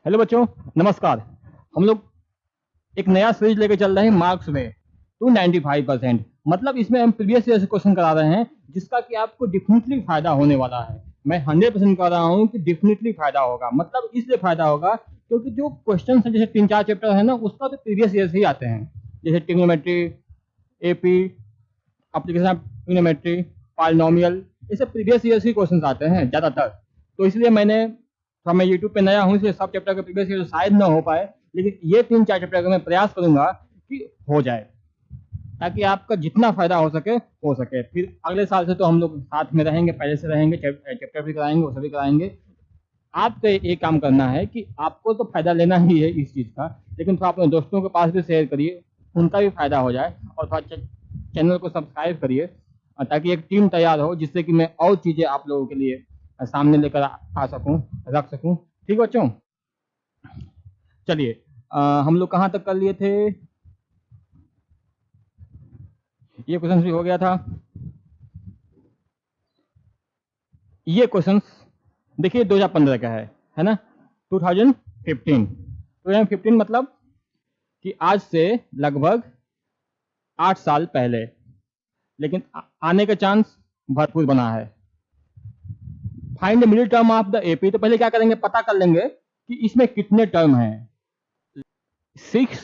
Hello बच्चों, नमस्कार। हम लोग एक नया सीरीज लेके चल रहे हैं मार्क्स में टू 95%। मतलब इसमें हम प्रीवियस ईयर से क्वेश्चन करा रहे हैं जिसका कि आपको डिफिनेटली फायदा होने वाला है। मैं 100% कह रहा हूँ कि डिफिनेटली फायदा होगा। मतलब इसलिए फायदा होगा क्योंकि जो क्वेश्चन है, जैसे 3-4 चैप्टर है ना, उसका तो प्रीवियस ईयर से ही आते हैं। जैसे trigonometry, AP, application trigonometry, polynomial, ये सब प्रीवियस ईयर से ही क्वेश्चन आते हैं ज्यादातर। तो इसलिए मैं यूट्यूब पे नया हूँ, इसलिए सब चैप्टर के प्रीवियस ईयर शायद ना हो पाए, लेकिन ये 3-4 चैप्टर का मैं प्रयास करूंगा कि हो जाए, ताकि आपका जितना फायदा हो सके। फिर अगले साल से तो हम लोग साथ में रहेंगे, पहले से रहेंगे, चैप्टर भी कराएंगे, वो सभी कराएंगे। आपको एक काम करना है कि आपको तो फायदा लेना ही है इस चीज का, लेकिन थोड़ा अपने दोस्तों के पास भी शेयर करिए, उनका भी फायदा हो जाए। और थोड़ा चैनल को सब्सक्राइब करिए, ताकि एक टीम तैयार हो, जिससे कि मैं और चीजें आप लोगों के लिए सामने लेकर आ सकूं, रख सकूं। ठीक है बच्चों, चलिए। हम लोग कहाँ तक कर लिए थे? ये क्वेश्चन भी हो गया था। ये क्वेश्चन देखिए 2015 का है ना, 2015। 2015 मतलब कि आज से लगभग 8 साल पहले, लेकिन आने का चांस भरपूर बना है। Find the middle term of the AP. तो पहले क्या करेंगे, पता कर लेंगे कि इसमें कितने टर्म हैं। 6,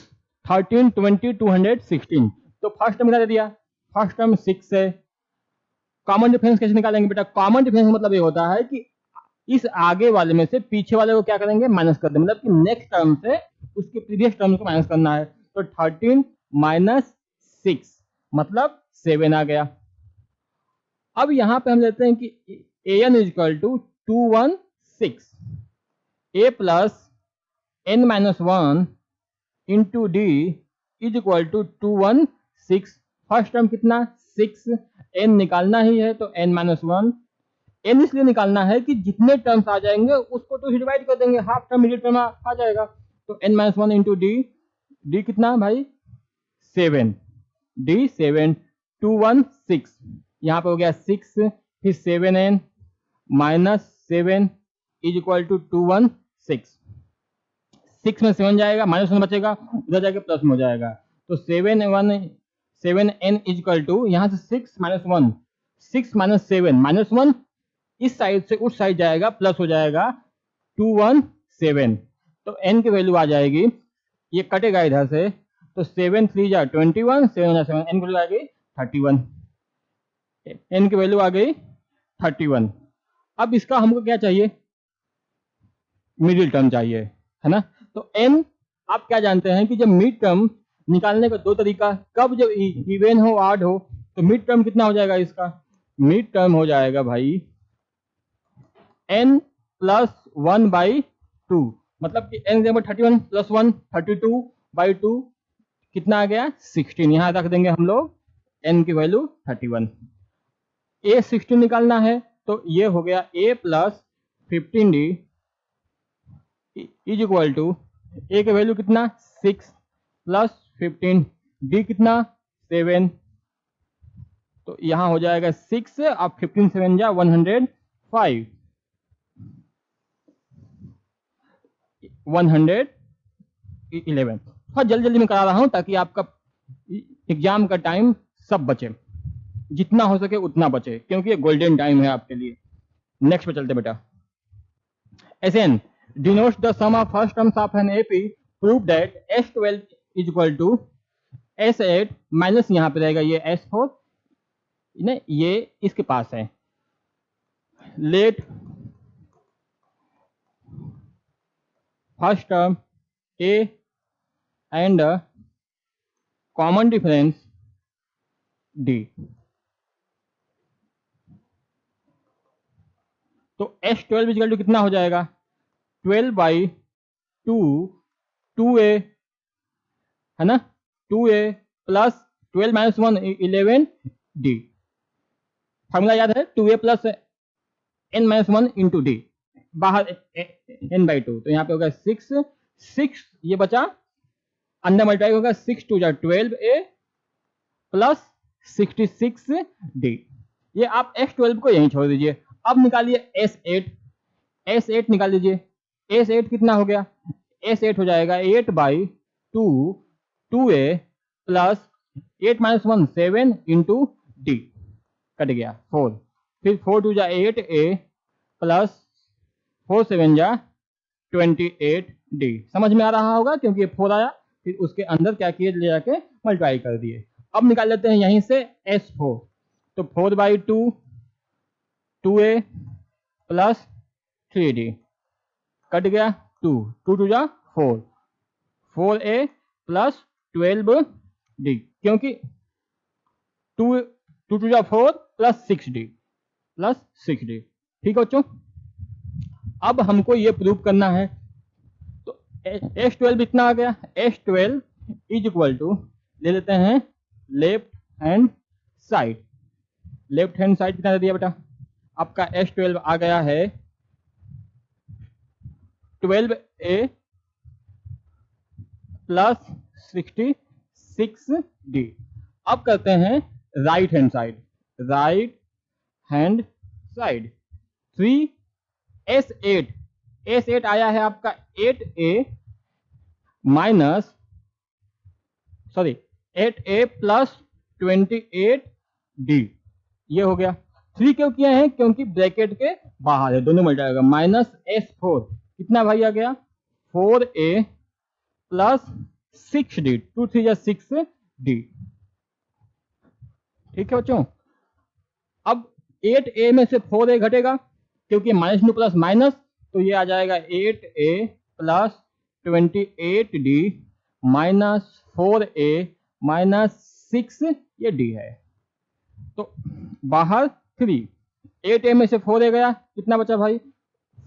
13, 20, 216। तो फर्स्ट टर्म दे दिया, फर्स्ट टर्म 6 है। कॉमन डिफरेंस कैसे निकालेंगे बेटा? कॉमन डिफरेंस मतलब ये होता है कि इस आगे वाले में से पीछे वाले को क्या करेंगे, माइनस कर देंगे। मतलब कि नेक्स्ट टर्म से उसके प्रीवियस टर्म को माइनस करना है। तो 13 माइनस 6 मतलब 7 आ गया। अब यहां पे हम लेते हैं कि an is equal to 216 a plus n minus 1 into D is equal to 216। First term कितना, 6। n निकालना ही है तो n माइनस 1। n इसलिए निकालना है कि जितने टर्म्स आ जाएंगे उसको तो डिवाइड कर देंगे, हाफ टर्म मिडिल टर्म आ जाएगा। तो n minus 1 into D, D कितना भाई, 7, डी 7, 216। यहाँ पे हो गया 6, फिर 7n minus 7 is equal to 216। 6 में 7 जाएगा, माइनस 1 बचेगा, उधर जाके प्लस में हो जाएगा। तो 7n इज इक्वल टू, यहाँ से 6 माइनस 1, 6 माइनस 7, माइनस 1 इस साइड से उस साइड जाएगा, प्लस हो जाएगा 217। तो n की वैल्यू आ जाएगी, ये कटेगा इधर से, तो 7 3 जा 21, 7 7, n की वैल्यू आ गई 31। n की वैल्यू आ गई 31। अब इसका हमको क्या चाहिए, मिडिल टर्म चाहिए, है ना। तो n आप क्या जानते हैं कि जब मिड टर्म निकालने का दो तरीका, कब जब इवन हो, ऑड हो, तो मिड टर्म कितना हो जाएगा इसका, मिड टर्म हो जाएगा भाई n प्लस 1 बाई 2। मतलब कि n 31 प्लस 1 32 बाई 2 कितना आ गया, 16। यहां रख देंगे हम लोग n की वैल्यू 31। a 16 निकालना है तो ये हो गया a plus 15d is equal to, a की वैल्यू कितना 6 प्लस 15, d कितना 7। तो यहां हो जाएगा 6, अब 15 7 जा 105, 111। थोड़ा जल्दी जल्दी में करा रहा हूं ताकि आपका एग्जाम का टाइम सब बचे, जितना हो सके उतना बचे, क्योंकि ये गोल्डन टाइम है आपके लिए। नेक्स्ट पे चलते बेटा। Sn denotes the sum of first terms of an AP. Prove that S12 is equal to S8 minus यहां पे रहेगा ये S4, नहीं ये इसके पास है। Late first term A and common difference D। तो S12 इक्वल टू कितना हो जाएगा, 12 बाई 2, 2a है ना, 2a plus 12 minus 1 11 d। Formula याद है, 2a plus n minus 1 into D, बाहर n बाई 2। तो यहाँ पे होगा 6, 6 ये बचा, अंदर मल्टीप्लाई होगा, 6 2 जा 12a प्लस 66d। ये आप S12 को यहीं छोड़ दीजिए। अब निकालिए S8, S8 निकाल लीजिए। S8 कितना हो गया, S8 हो जाएगा 8/2 2a plus 8 - 1 7 into D, cut गया 4, फिर 4 2 जा 8a प्लस 4 7 जा 28d। समझ में आ रहा होगा क्योंकि ये 4 आया, फिर उसके अंदर क्या किए, ले जाके मल्टीप्लाई कर दिए। अब निकाल लेते हैं यहीं से S4, तो 4/2 2a प्लस 3d, कट गया 2 2 2 जा 4 4a प्लस 12d, क्योंकि 2 2 2 जा 4 प्लस 6d प्लस 6d। ठीक है बच्चों, अब हमको ये प्रूव करना है, तो S12 इतना आ गया, S12 इज इक्वल टू, ले लेते हैं left hand side, left hand side कितना दे दिया बेटा, आपका S12 आ गया है 12a प्लस 66d। अब करते हैं right hand side, right hand side 3S8, S8 आया है आपका 8a minus, sorry 8a plus 28d, ये हो गया। 3 क्यों किए हैं, क्योंकि ब्रैकेट के बाहर है, दोनों मिल जाएगा, माइनस S4 कितना भाई आ गया 4a प्लस 6d, 2 3 जा 6d। ठीक है बच्चों, अब 8a में से 4a घटेगा, क्योंकि माइनस टू प्लस माइनस, तो ये आ जाएगा 8a plus 28d minus 4a minus 6, ये d है, तो बाहर 3, 8a में से 4a गया, कितना बचा भाई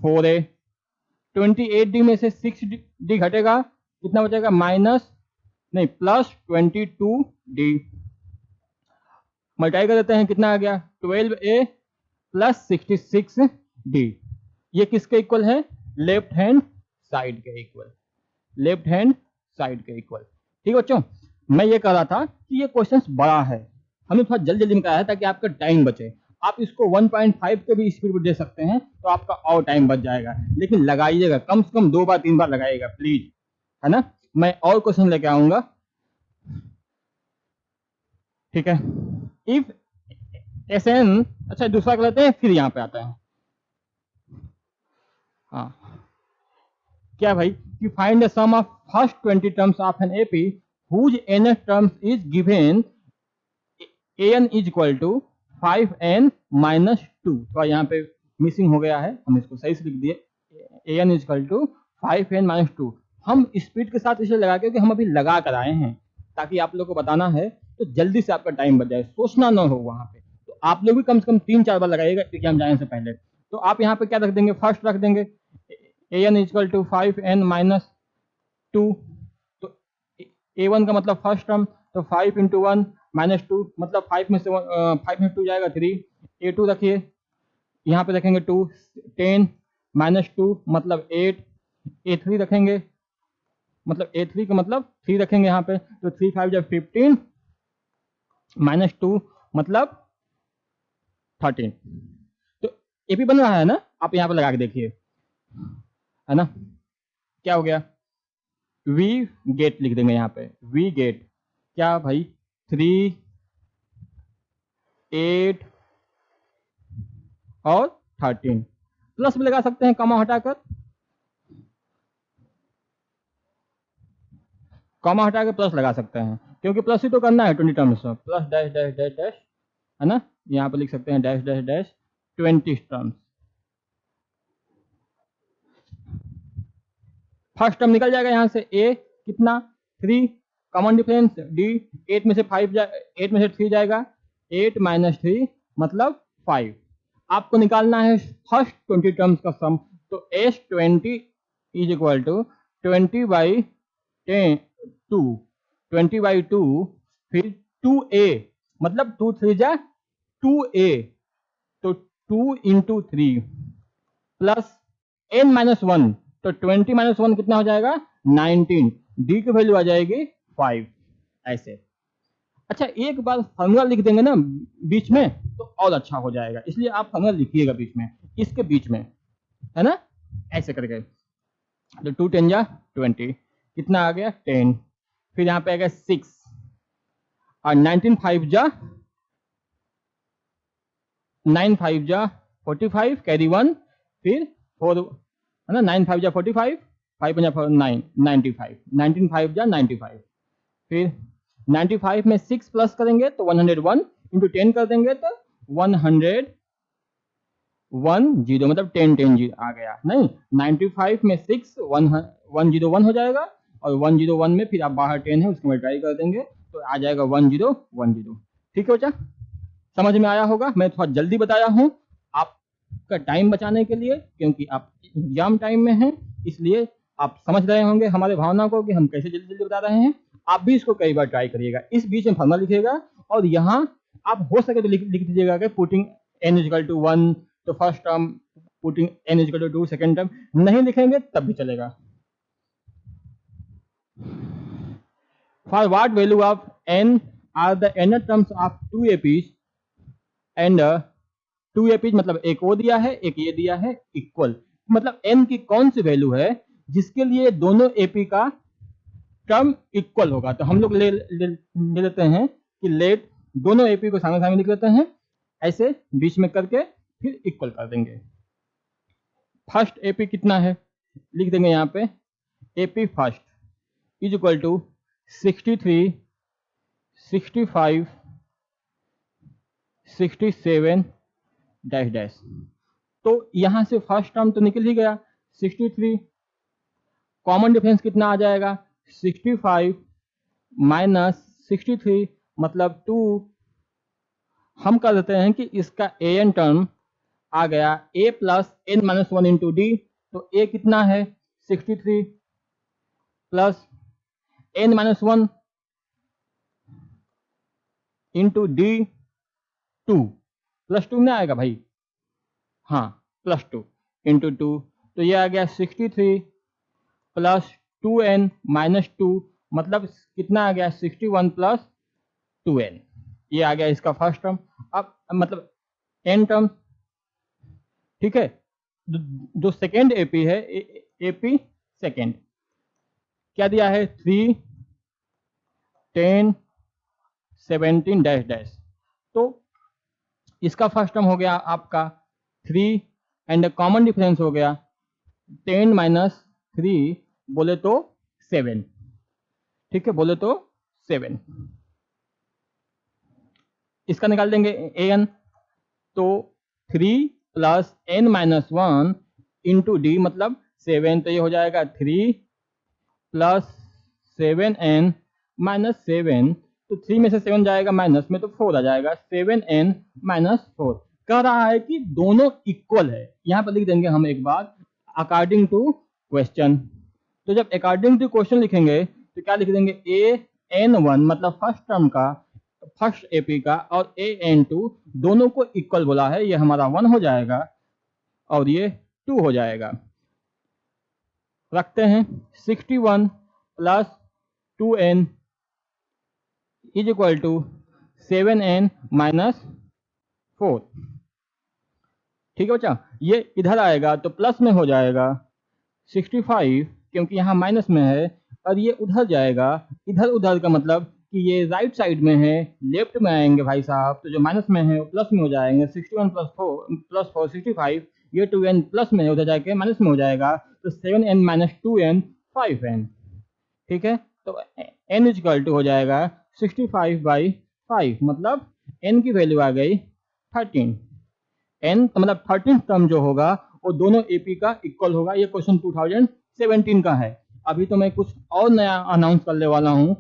4a, 28d में से 6d घटेगा, कितना बचेगा माइनस, नहीं प्लस 22d, मल्टीप्लाई कर देते हैं, कितना आ गया 12a प्लस 66d, ये किसके इक्वल है, लेफ्ट हैंड साइड के इक्वल, लेफ्ट हैंड साइड के इक्वल। ठीक है बच्चों, मैं ये कह रहा था कि ये क्वेश्चन बड़ा है, हमने थोड़ा जल्दी जल्दी में कराया है ताकि आपका टाइम बचे। आप इसको 1.5 के भी स्पीड में दे सकते हैं तो आपका और टाइम बच जाएगा, लेकिन लगाइएगा कम से कम 2 बार 3 बार लगाइएगा प्लीज, है ना। मैं और क्वेश्चन लेके आऊंगा, ठीक है। इफ Sn, अच्छा दूसरा कर लेते हैं, फिर यहाँ पे आता है, हाँ क्या भाई, कि find the sum of first 20 terms of an AP whose nth terms is given an is equal to 5n minus 2, तो यहाँ पे मिसिंग हो गया है, हम इसको सही से लिख दिए, an is equal to 5n minus 2। हम स्पीड के साथ इसलिए लगा क्योंकि हम अभी लगा कर आए हैं, ताकि आप लोग को बताना है तो जल्दी से आपका टाइम बच जाए, सोचना ना हो वहां पे। तो आप लोग भी कम से कम 3-4 बार लगाइएगा एग्जाम जाने से पहले। तो आप यहाँ पे क्या रख देंगे, फर्स्ट रख देंगे an is equal to 5n minus 2, तो a1 का मतलब फर्स्ट टर्म, तो 5 इंटू 1 माइनस 2, मतलब 5 में से 5 में 2 जाएगा 3, a2 रखिए, यहाँ पे रखेंगे 2, 10 माइनस 2 मतलब 8, a3 रखेंगे, मतलब a3 का मतलब 3 रखेंगे यहाँ पे, तो 3 5 जब 15 माइनस 2 मतलब 13। तो एपी बन रहा है ना, आप यहाँ पे लगा के देखिए, है ना। क्या हो गया, वी गेट लिख देंगे यहाँ पे, वी गेट क्या भाई 3 8 और 13, प्लस भी लगा सकते हैं कॉमा हटाकर, कॉमा हटा के प्लस लगा सकते हैं, क्योंकि प्लस ही तो करना है 20 टर्म्स में, plus dash dash dash dash, है ना, यहाँ पे लिख सकते हैं dash dash dash 20 terms. First term निकल जाएगा यहाँ से, a कितना 3, कॉमन डिफरेंस d, 8 में से 8 में से 3 जाएगा, 8 माइनस 3 मतलब 5। आपको निकालना है फर्स्ट 20 टर्म्स का सम, तो S20 इज इक्वल टू 20/2, फिर 2a मतलब 2 3 जा 2a, तो 2 इंटू 3 प्लस n माइनस 1, तो 20 माइनस 1 कितना हो जाएगा 19, d की वैल्यू आ जाएगी 5, ऐसे। अच्छा एक बार फॉर्मूला लिख देंगे ना बीच में तो और अच्छा हो जाएगा, इसलिए आप फॉर्मूला लिखिएगा बीच में, इसके बीच में, है ना, ऐसे करके। तो 2 10 जा 20, कितना आ गया 10, फिर यहाँ पे आ गया 6 और 19 5 जा 9 5 जा 45 कैरी 1, फिर 4 है ना, 9 5 जा 45, 5 जा 9 95, 19 5 जा 95, फिर 95 में 6 प्लस करेंगे तो 101 इंटू 10 कर देंगे तो 110 मतलब 10 10 0 आ गया। नहीं, 95 में 6 101 हो जाएगा और 101 में फिर आप बाहर 10 है उसको मल्टीप्लाई कर देंगे तो आ जाएगा 1010। ठीक है बच्चा, समझ में आया होगा। मैं थोड़ा जल्दी बताया हूँ आपका टाइम बचाने के लिए, क्योंकि आप एग्जाम टाइम में हैं, इसलिए आप समझ रहे होंगे हमारे भावना को कि हम कैसे जल्दी जल्दी बता रहे हैं। आप भी इसको कई बार ट्राई करिएगा, इस बीच में फॉर्मूला लिखिएगा और यहाँ आप हो सके तो लिख दीजिएगा कि पुटिंग n इक्वल टू 1 तो first term, putting n equal to 2 second term. नहीं लिखेंगे तब भी चलेगा। For what value of n are the n terms of 2 APs and 2 APs मतलब एक वो दिया है एक ये दिया है इक्वल, मतलब n की कौन सी वैल्यू है जिसके लिए दोनों AP का टर्म इक्वल होगा। तो हम लोग ले लेते हैं कि लेट दोनों AP को सामने सामने लिख लेते हैं, ऐसे बीच में करके फिर इक्वल कर देंगे। फर्स्ट AP कितना है लिख देंगे यहाँ पे, AP first is equal to 63 65 67 dash dash. तो यहां से फर्स्ट टर्म तो निकल ही गया 63, कॉमन डिफरेंस कितना आ जाएगा 65 माइनस 63 मतलब 2। हम कर देते हैं कि इसका an टर्म आ गया a plus n minus 1 into D. तो a कितना है 63 plus n minus 1 into D 2 plus 2 नहीं आएगा भाई, हाँ प्लस 2 इंटू 2, तो ये आ गया 63 प्लस 2n माइनस 2 मतलब कितना आ गया 61 प्लस 2n, ये आ गया इसका फर्स्ट टर्म। अब मतलब n टर्म, ठीक है। जो सेकेंड AP है AP सेकेंड क्या दिया है 3 10 17 डैश डैश। तो इसका फर्स्ट टर्म हो गया आपका 3 एंड कॉमन डिफरेंस हो गया 10 माइनस 3 बोले तो 7, ठीक है, बोले तो 7। इसका निकाल देंगे an, तो 3 plus n minus 1 into D मतलब 7, तो ये हो जाएगा 3 प्लस 7n माइनस 7, तो 3 में से 7 जाएगा माइनस में तो 4 आ जाएगा 7n माइनस 4। कह रहा है कि दोनों इक्वल है, यहां पर लिख देंगे हम एक बार अकॉर्डिंग टू क्वेश्चन। तो जब अकॉर्डिंग टू क्वेश्चन लिखेंगे तो क्या लिख देंगे an1 मतलब फर्स्ट टर्म का फर्स्ट AP का और an2 दोनों को इक्वल बोला है, ये हमारा 1 हो जाएगा और ये 2 हो जाएगा। रखते हैं 61 plus 2n is equal to 7n minus 4। ठीक है बच्चा, ये इधर आएगा तो प्लस में हो जाएगा 65 क्योंकि यहाँ माइनस में है, और ये उधर जाएगा, इधर उधर का मतलब कि ये राइट साइड में है, लेफ्ट में आएंगे भाई साहब, तो जो माइनस में है वो प्लस में हो जाएंगे 61 प्लस 4 65, ये 2n प्लस में है उधर जाके माइनस में हो जाएगा तो 7n माइनस 2n 5n। ठीक है, तो n इक्वल टू हो जाएगा 65/5 मतलब n की वैल्यू आ गई 13। n तो मतलब 13 टर्म जो होगा वो दोनों AP का इक्वल होगा। ये क्वेश्चन 2017 का है। अभी तो मैं कुछ और नया अनाउंस करने वाला हूँ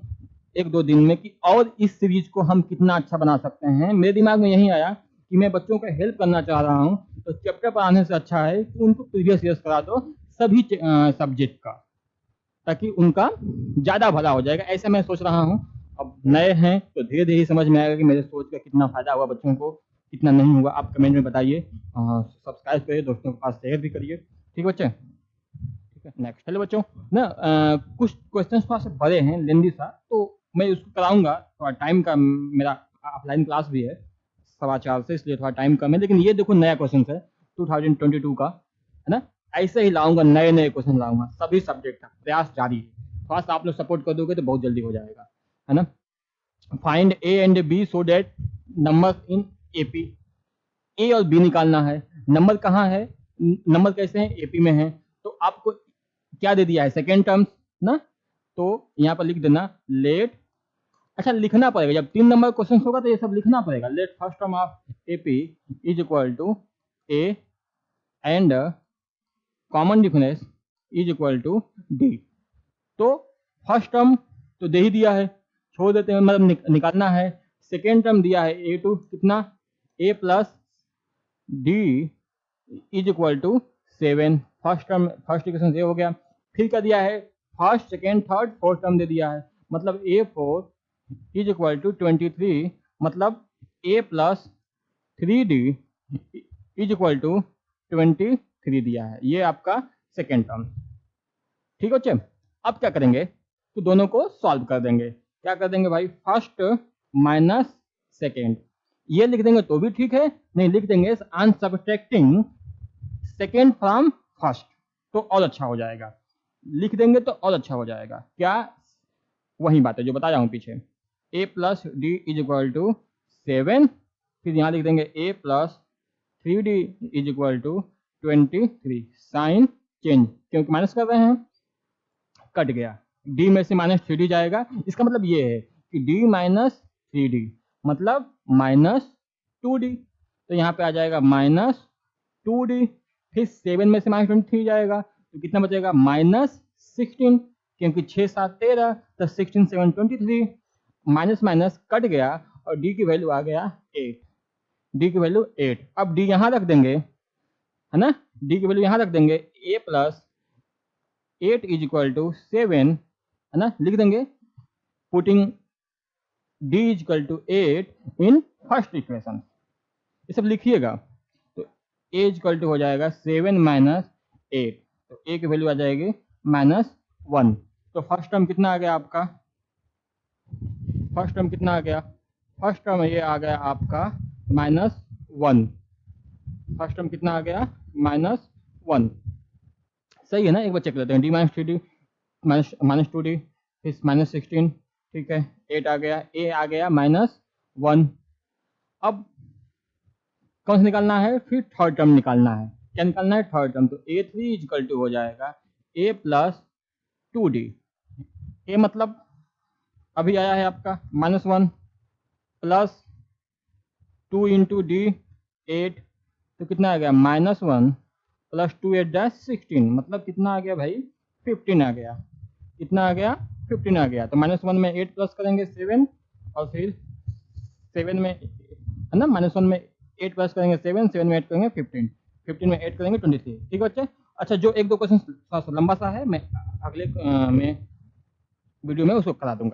1-2 दिन में कि और इस सीरीज को हम कितना अच्छा बना सकते हैं। मेरे दिमाग में यही आया कि मैं बच्चों का हेल्प करना चाह रहा हूँ, तो चैप्टर पढ़ाने से अच्छा है कि उनको प्रीवियस ईयर्स करा दो सभी सब्जेक्ट का, ताकि उनका ज़्यादा भला हो जाएगा। ऐसा मैं सोच रहा हूँ। अब नए हैं तो धीरे धीरे समझ में आएगा कि मेरे सोच का कितना फायदा हुआ बच्चों को, कितना नहीं हुआ। आप कमेंट में बताइए, सब्सक्राइब करिए, दोस्तों के पास शेयर भी करिए। ठीक बच्चे, ठीक है। नेक्स्ट, हेलो बच्चों ना, कुछ क्वेश्चन थोड़ा सा बड़े हैं, लेंदी सा, तो मैं उसको कराऊंगा। थोड़ा टाइम का मेरा ऑफलाइन क्लास भी है 4:15 से, इसलिए थोड़ा टाइम कम है। लेकिन ये देखो नया क्वेश्चन है 2022 का, है ना। ऐसे ही लाऊंगा, नए नए क्वेश्चन लाऊंगा सभी सब्जेक्ट का, प्रयास जारी है। थोड़ा सा आप लोग सपोर्ट कर दोगे तो बहुत जल्दी हो जाएगा, है ना। Find a and b so that number in AP, a और बी निकालना है। नंबर कहाँ है, नंबर कैसे हैं, एपी में है। तो आपको क्या दे दिया है, सेकेंड टर्म्स ना, तो यहाँ पर लिख देना लेट, अच्छा लिखना पड़ेगा, जब 3 नंबर क्वेश्चन होगा तो ये सब लिखना पड़ेगा। Let first term of AP is equal to A and common difference is equal to D. तो फर्स्ट टर्म तो दे ही दिया है, छोड़ देते हैं, मतलब निकालना है। सेकेंड टर्म दिया है ए टू कितना, a plus d is equal to 7। First term, first equation ये हो गया। फिर क्या दिया है, first second third fourth term दे दिया है, मतलब a four is equal to 23, मतलब a plus 3d is equal to 23 दिया है। ये आपका सेकेंड टर्म, ठीक है बच्चे। अब क्या करेंगे, तो दोनों को सॉल्व कर देंगे। क्या कर देंगे भाई, फर्स्ट माइनस सेकेंड, ये लिख देंगे तो भी ठीक है, नहीं लिख देंगे अनसब्ट्रैक्टिंग सेकेंड फ्रॉम फर्स्ट, तो और अच्छा हो जाएगा। लिख देंगे तो और अच्छा हो जाएगा। क्या, वही बात है जो बताया हूं पीछे, a plus d is equal to 7, फिर यहाँ लिख देंगे a plus 3d is equal to 23। Sign change, क्योंकि माइनस कर रहे हैं, कट गया, d में से माइनस 3d जाएगा। इसका मतलब ये है कि d माइनस 3d मतलब माइनस 2d, तो यहाँ पे आ जाएगा माइनस 2d। फिर 7 में से माइनस 23 जाएगा, तो कितना बचेगा, माइनस 16, क्योंकि 6 7 13, तो 16 7 23, माइनस माइनस कट गया और d की वैल्यू आ गया 8, d की वैल्यू 8। अब d यहाँ रख देंगे, है ना, d की वैल्यू यहाँ रख देंगे, a plus 8 is equal to 7, है ना, लिख देंगे putting d is equal to 8 in first equation, ये सब लिखिएगा। तो a इज इक्वल टू हो जाएगा 7 माइनस 8, तो a की वैल्यू आ जाएगी -1। तो फर्स्ट टर्म कितना आ गया आपका, फर्स्ट टर्म कितना आ गया, फर्स्ट टर्म ये आ गया आपका -1। फर्स्ट टर्म कितना आ गया, -1। सही है ना, एक बार चेक लेते हैं, d minus 3d minus 2d फिर -16, ठीक है, 8 आ गया, a आ गया -1। अब कौन सा निकालना है, फिर थर्ड टर्म निकालना है। क्या निकालना है, थर्ड टर्म, तो a3 इज इक्वल टू हो जाएगा a प्लस 2d, a मतलब अभी आया है आपका -1 प्लस 2 इंटू डी 8, तो कितना आ गया, -1 प्लस 2 8 16, मतलब कितना आ गया भाई, 15 आ गया। कितना आ गया, 15 आ गया। तो -1 में 8 प्लस करेंगे 7, और फिर 7 में, है ना, -1 में 8 प्लस करेंगे 7, 7 में 8 करेंगे 15, 15 में 8 करेंगे 23, ठीक है बच्चे। अच्छा, जो एक दो क्वेश्चन थोड़ा सा लंबा सा है, मैं अगले में वीडियो में उसको करा दूंगा।